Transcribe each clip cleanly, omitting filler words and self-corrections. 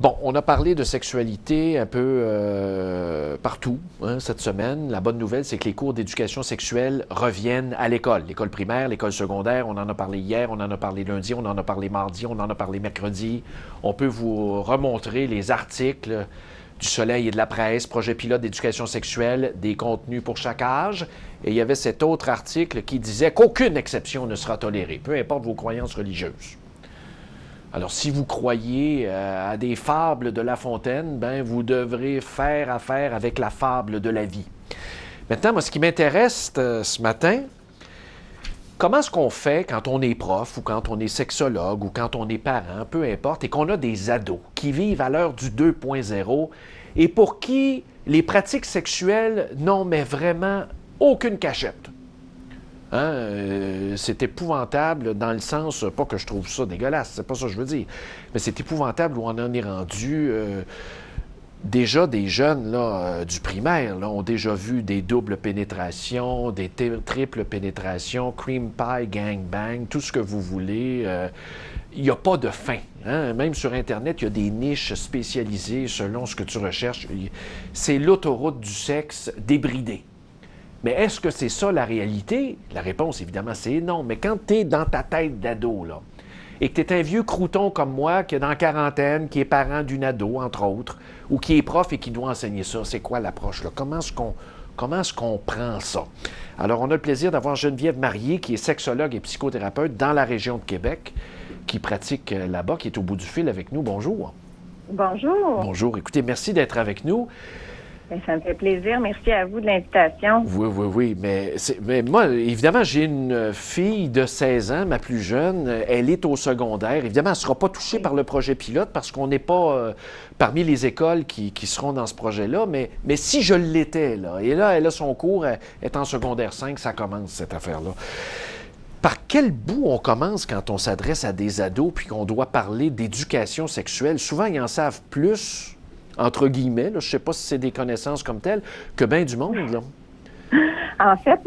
Bon, on a parlé de sexualité un peu partout cette semaine. La bonne nouvelle, c'est que les cours d'éducation sexuelle reviennent à l'école. L'école primaire, l'école secondaire, on en a parlé hier, on en a parlé lundi, on en a parlé mardi, on en a parlé mercredi. On peut vous remontrer les articles du Soleil et de la Presse, projet pilote d'éducation sexuelle, des contenus pour chaque âge. Et il y avait cet autre article qui disait qu'aucune exception ne sera tolérée, peu importe vos croyances religieuses. Alors, si vous croyez à des fables de La Fontaine, ben vous devrez faire affaire avec la fable de la vie. Maintenant, moi, ce qui m'intéresse ce matin, comment est-ce qu'on fait quand on est prof ou quand on est sexologue ou quand on est parent, peu importe, et qu'on a des ados qui vivent à l'heure du 2.0 et pour qui les pratiques sexuelles n'ont mais vraiment aucune cachette? C'est épouvantable dans le sens, pas que je trouve ça dégueulasse, c'est pas ça que je veux dire, mais c'est épouvantable où on en est rendu. Déjà, des jeunes là, du primaire là, ont déjà vu des doubles pénétrations, des triples pénétrations, cream pie, gangbang, tout ce que vous voulez. Il n'y a pas de fin. Même sur Internet, il y a des niches spécialisées selon ce que tu recherches. C'est l'autoroute du sexe débridée. Mais est-ce que c'est ça la réalité? La réponse, évidemment, c'est non. Mais quand tu es dans ta tête d'ado, là, et que tu es un vieux crouton comme moi, qui est dans la quarantaine, qui est parent d'une ado, entre autres, ou qui est prof et qui doit enseigner ça, c'est quoi l'approche, là? Comment est-ce qu'on prend ça? Alors, on a le plaisir d'avoir Geneviève Marié, qui est sexologue et psychothérapeute dans la région de Québec, qui pratique là-bas, qui est au bout du fil avec nous. Bonjour. Bonjour. Bonjour. Écoutez, merci d'être avec nous. Ça me fait plaisir. Merci à vous de l'invitation. Oui. Mais moi, évidemment, j'ai une fille de 16 ans, ma plus jeune. Elle est au secondaire. Évidemment, elle ne sera pas touchée par le projet pilote parce qu'on n'est pas parmi les écoles qui seront dans ce projet-là. Mais si je l'étais, là, et là, elle a son cours, elle est en secondaire 5, ça commence, cette affaire-là. Par quel bout on commence quand on s'adresse à des ados puis qu'on doit parler d'éducation sexuelle? Souvent, ils en savent plus, entre guillemets, là, je ne sais pas si c'est des connaissances comme telles, que bien du monde, là. En fait,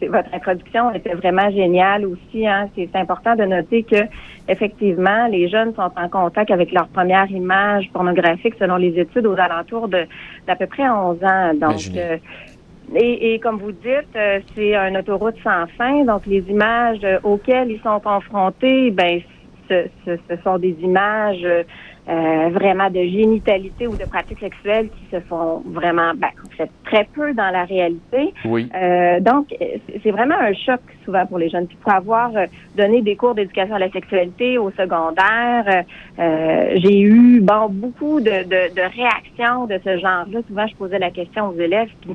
votre introduction était vraiment géniale aussi. C'est important de noter que effectivement, les jeunes sont en contact avec leur première image pornographique selon les études aux alentours d'à peu près 11 ans. Donc, et comme vous dites, c'est une autoroute sans fin. Donc, les images auxquelles ils sont confrontés, ben, ce sont des images vraiment de génitalité ou de pratiques sexuelles qui se font vraiment, en fait, très peu dans la réalité. Oui. Donc, c'est vraiment un choc souvent pour les jeunes. Puis pour avoir donné des cours d'éducation à la sexualité au secondaire, j'ai eu beaucoup de réactions de ce genre-là. Souvent, je posais la question aux élèves, puis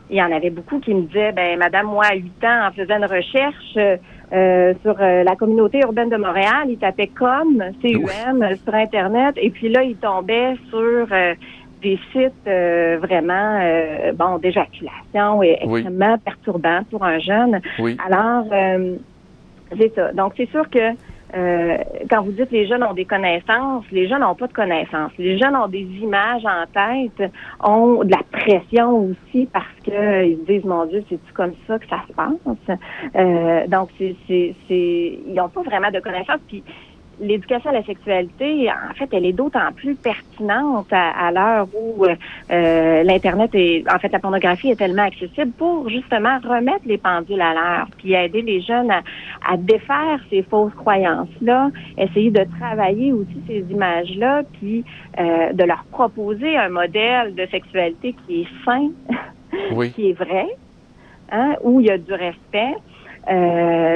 il y en avait beaucoup qui me disaient, madame, moi, à 8 ans, en faisant une recherche sur la communauté urbaine de Montréal, il tapait CUM, C-U-M, sur Internet, et puis là, il tombait sur des sites vraiment, d'éjaculation et extrêmement perturbants pour un jeune. Oui. Alors, c'est ça. Donc, c'est sûr que quand vous dites les jeunes ont des connaissances, les jeunes n'ont pas de connaissances. Les jeunes ont des images en tête, ont de la pression aussi parce que ils se disent, mon Dieu, c'est-tu comme ça que ça se passe? Donc, ils n'ont pas vraiment de connaissances. Puis, l'éducation à la sexualité, en fait, elle est d'autant plus pertinente à l'heure où l'Internet en fait, la pornographie est tellement accessible pour justement remettre les pendules à l'heure, puis aider les jeunes à défaire ces fausses croyances-là, essayer de travailler aussi ces images-là, puis de leur proposer un modèle de sexualité qui est sain, qui est vrai, où il y a du respect.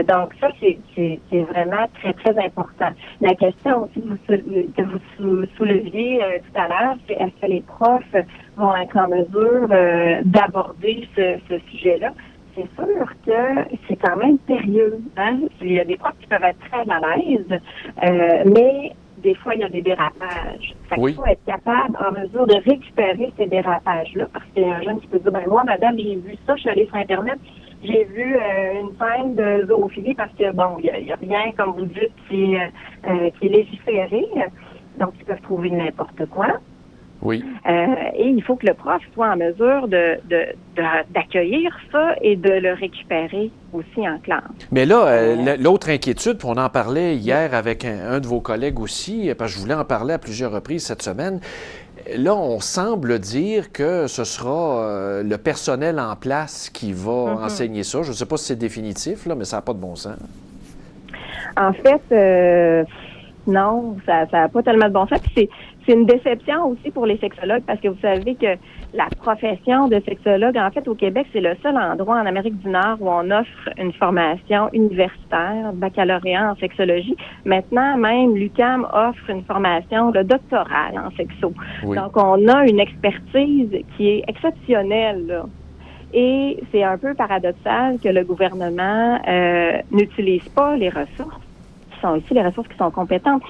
Donc ça, c'est vraiment très, très important. La question aussi que vous souleviez tout à l'heure, c'est est-ce que les profs vont être en mesure d'aborder ce sujet-là? C'est sûr que c'est quand même sérieux. Il y a des profs qui peuvent être très à l'aise, mais des fois, il y a des dérapages. Il faut être capable, en mesure de récupérer ces dérapages-là, parce qu'il y a un jeune qui peut dire, moi, madame, j'ai vu ça, je suis allée sur Internet, j'ai vu une scène de zoophilie parce que, il y a rien, comme vous dites, qui est légiféré. Donc, ils peuvent trouver n'importe quoi. Oui. Et il faut que le prof soit en mesure d'accueillir ça et de le récupérer aussi en classe. Mais là, l'autre inquiétude, puis on en parlait hier avec un de vos collègues aussi, parce que je voulais en parler à plusieurs reprises cette semaine. Là, on semble dire que ce sera le personnel en place qui va enseigner ça. Je ne sais pas si c'est définitif, là, mais ça n'a pas de bon sens. En fait, non, ça n'a pas tellement de bon sens. Puis c'est une déception aussi pour les sexologues parce que vous savez que la profession de sexologue, en fait, au Québec, c'est le seul endroit en Amérique du Nord où on offre une formation universitaire, baccalauréat en sexologie. Maintenant, même, l'UQAM offre une formation doctorale en sexo. Oui. Donc, on a une expertise qui est exceptionnelle, là. Et c'est un peu paradoxal que le gouvernement n'utilise pas les ressources qui sont ici, les ressources qui sont compétentes.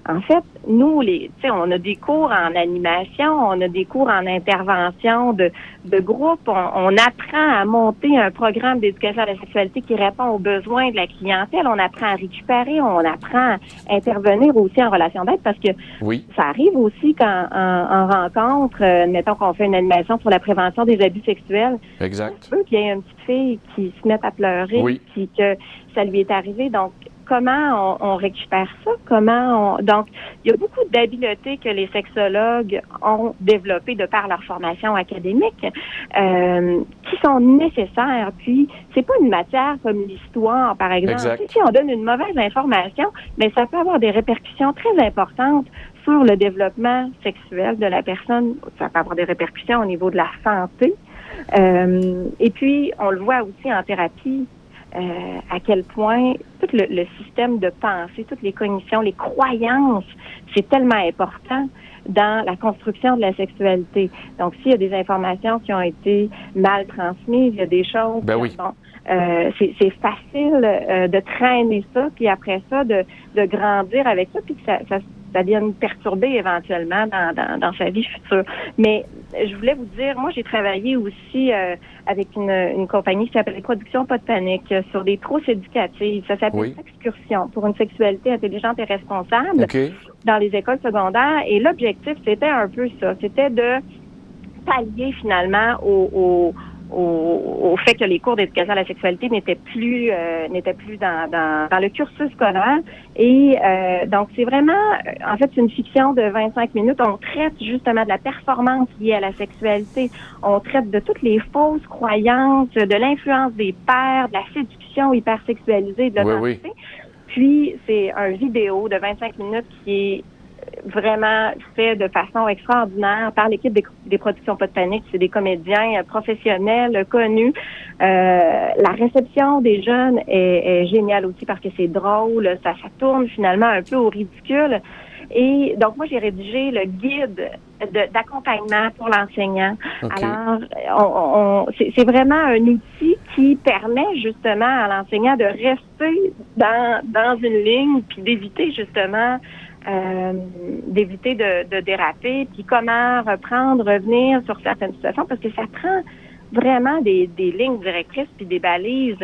En fait, nous, on a des cours en animation, on a des cours en intervention de groupe, on apprend à monter un programme d'éducation à la sexualité qui répond aux besoins de la clientèle, on apprend à récupérer, on apprend à intervenir aussi en relation d'aide parce que ça arrive aussi quand en rencontre, mettons qu'on fait une animation sur la prévention des abus sexuels. Exact. Il y a une petite fille qui se met à pleurer, puis que ça lui est arrivé, donc comment on récupère ça? Donc, il y a beaucoup d'habiletés que les sexologues ont développées de par leur formation académique qui sont nécessaires. Puis, c'est pas une matière comme l'histoire, par exemple. Si on donne une mauvaise information, mais ça peut avoir des répercussions très importantes sur le développement sexuel de la personne. Ça peut avoir des répercussions au niveau de la santé. Et puis, on le voit aussi en thérapie. À quel point tout le système de pensée, toutes les cognitions, les croyances, c'est tellement important dans la construction de la sexualité. Donc, s'il y a des informations qui ont été mal transmises, il y a des choses... c'est facile de traîner ça, puis après ça, de grandir avec ça, puis que ça vienne perturber éventuellement dans sa vie future. Mais je voulais vous dire, moi, j'ai travaillé aussi avec une compagnie qui s'appelle Productions Pas de Panique sur des trousses éducatives. Ça s'appelle Excursion pour une sexualité intelligente et responsable dans les écoles secondaires. Et l'objectif, c'était un peu ça. C'était de pallier finalement au fait que les cours d'éducation à la sexualité n'étaient plus dans le cursus scolaire. Et donc, c'est vraiment, en fait, c'est une fiction de 25 minutes. On traite justement de la performance liée à la sexualité. On traite de toutes les fausses croyances, de l'influence des pères, de la séduction hypersexualisée, de l'authenticité. Puis, c'est un vidéo de 25 minutes qui est vraiment fait de façon extraordinaire par l'équipe des Productions Pas de Panique. C'est des comédiens professionnels, connus. La réception des jeunes est géniale aussi parce que c'est drôle. Ça tourne finalement un peu au ridicule. Et donc, moi, j'ai rédigé le guide d'accompagnement pour l'enseignant. Alors, c'est vraiment un outil qui permet justement à l'enseignant de rester dans une ligne puis d'éviter justement de déraper, puis comment revenir sur certaines situations, parce que ça prend vraiment des lignes directrices puis des balises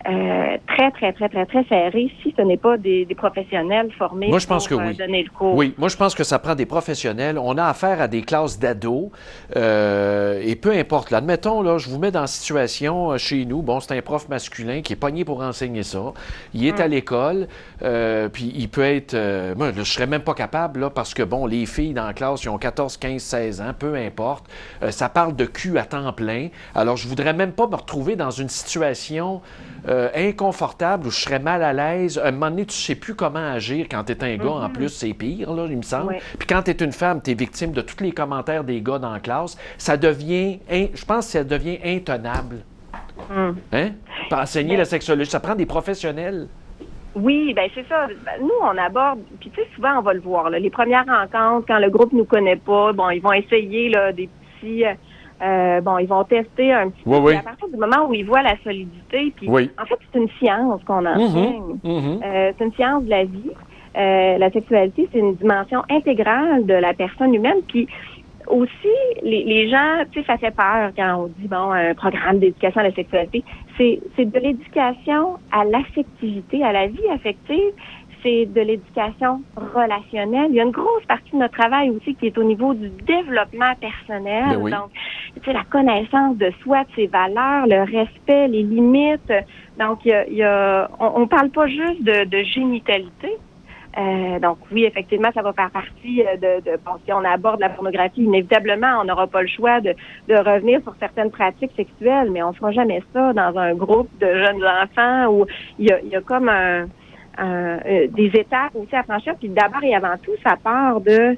très, très, très, très, très serrées si ce n'est pas des professionnels formés pour donner le cours. Oui, moi je pense que ça prend des professionnels. On a affaire à des classes d'ados et peu importe. Là, admettons, là, je vous mets dans la situation chez nous. Bon, c'est un prof masculin qui est pogné pour enseigner ça. Il est à l'école, puis il peut être... moi, je ne serais même pas capable, là, parce que, bon, les filles dans la classe, ils ont 14, 15, 16 ans, peu importe. Ça parle de cul à temps plein. Alors, je voudrais même pas me retrouver dans une situation inconfortable où je serais mal à l'aise. À un moment donné, tu sais plus comment agir quand tu es un gars. En plus, c'est pire, là, il me semble. Puis quand tu es une femme, tu es victime de tous les commentaires des gars dans la classe. Ça devient, je pense que ça devient intenable. Hein? Pour enseigner la sexologie, ça prend des professionnels. Oui, ben c'est ça. Nous, on aborde, puis tu sais, souvent, on va le voir, là, les premières rencontres, quand le groupe nous connaît pas, bon, ils vont essayer là, des petits... ils vont tester un petit peu. À partir du moment où ils voient la solidité, puis en fait, c'est une science qu'on enseigne. C'est une science de la vie. La sexualité, c'est une dimension intégrale de la personne humaine. Puis aussi, les gens, tu sais, ça fait peur quand on dit, bon, un programme d'éducation à la sexualité. C'est de l'éducation à l'affectivité, à la vie affective. c'est de l'éducation relationnelle. Il y a une grosse partie de notre travail aussi qui est au niveau du développement personnel. Ben oui. Donc, tu sais, la connaissance de soi, de ses valeurs, le respect, les limites. Donc, on parle pas juste de génitalité. Donc oui, effectivement, ça va faire partie bon, si on aborde la pornographie, inévitablement, on n'aura pas le choix de revenir sur certaines pratiques sexuelles, mais on fera jamais ça dans un groupe de jeunes enfants où il y a comme des étapes aussi à franchir. Puis d'abord et avant tout, ça part de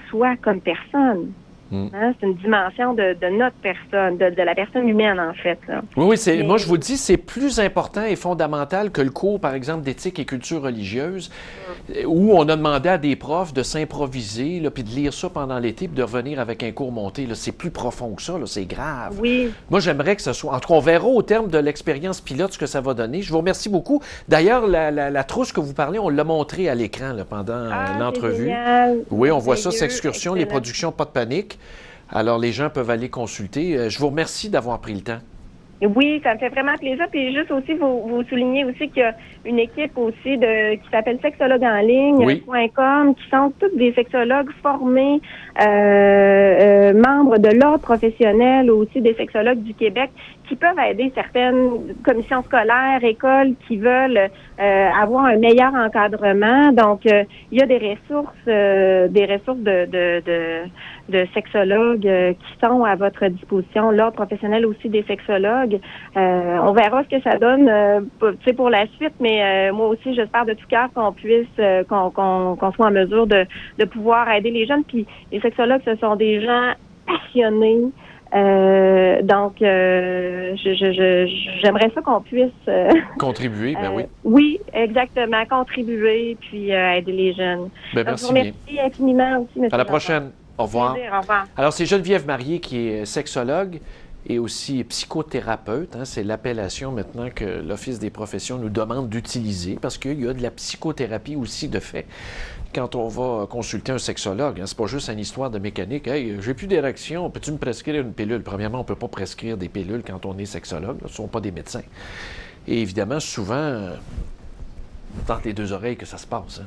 soi comme personne. Hein? C'est une dimension de notre personne, de la personne humaine, en fait. Là. Oui, moi, je vous dis, c'est plus important et fondamental que le cours, par exemple, d'éthique et culture religieuse, où on a demandé à des profs de s'improviser, puis de lire ça pendant l'été, puis de revenir avec un cours monté. C'est plus profond que ça, c'est grave. Oui. Moi, j'aimerais que ce soit... En tout cas, on verra au terme de l'expérience pilote ce que ça va donner. Je vous remercie beaucoup. D'ailleurs, la trousse que vous parlez, on l'a montrée à l'écran pendant l'entrevue. Oui, on voit ça, cette excursion, les productions Pas de panique. Alors, les gens peuvent aller consulter. Je vous remercie d'avoir pris le temps. Oui, ça me fait vraiment plaisir. Puis juste aussi, vous soulignez aussi qu'il y a une équipe aussi qui s'appelle Sexologue en ligne.com, qui sont tous des sexologues formés, membres de l'ordre professionnel, aussi des sexologues du Québec, qui peuvent aider certaines commissions scolaires, écoles qui veulent avoir un meilleur encadrement. Donc, il y a des ressources de sexologues qui sont à votre disposition, l'ordre professionnel aussi des sexologues. On verra ce que ça donne pour la suite, mais moi aussi, j'espère de tout cœur qu'on puisse, qu'on soit en mesure de pouvoir aider les jeunes. Puis les sexologues, ce sont des gens passionnés. Donc, j'aimerais ça qu'on puisse contribuer, ben oui. Oui, exactement, contribuer puis aider les jeunes. Ben, donc, merci je vous remercie infiniment aussi, M. À la prochaine. Au revoir. Plaisir, au revoir. Alors, c'est Geneviève Marié qui est sexologue et aussi psychothérapeute. C'est l'appellation maintenant que l'Office des professions nous demande d'utiliser parce qu'il y a de la psychothérapie aussi de fait quand on va consulter un sexologue. C'est pas juste une histoire de mécanique. « Hey, j'ai plus d'érection, peux-tu me prescrire une pilule? » Premièrement, on ne peut pas prescrire des pilules quand on est sexologue. Ce ne sont pas des médecins. Et évidemment, souvent, dans les deux oreilles que ça se passe.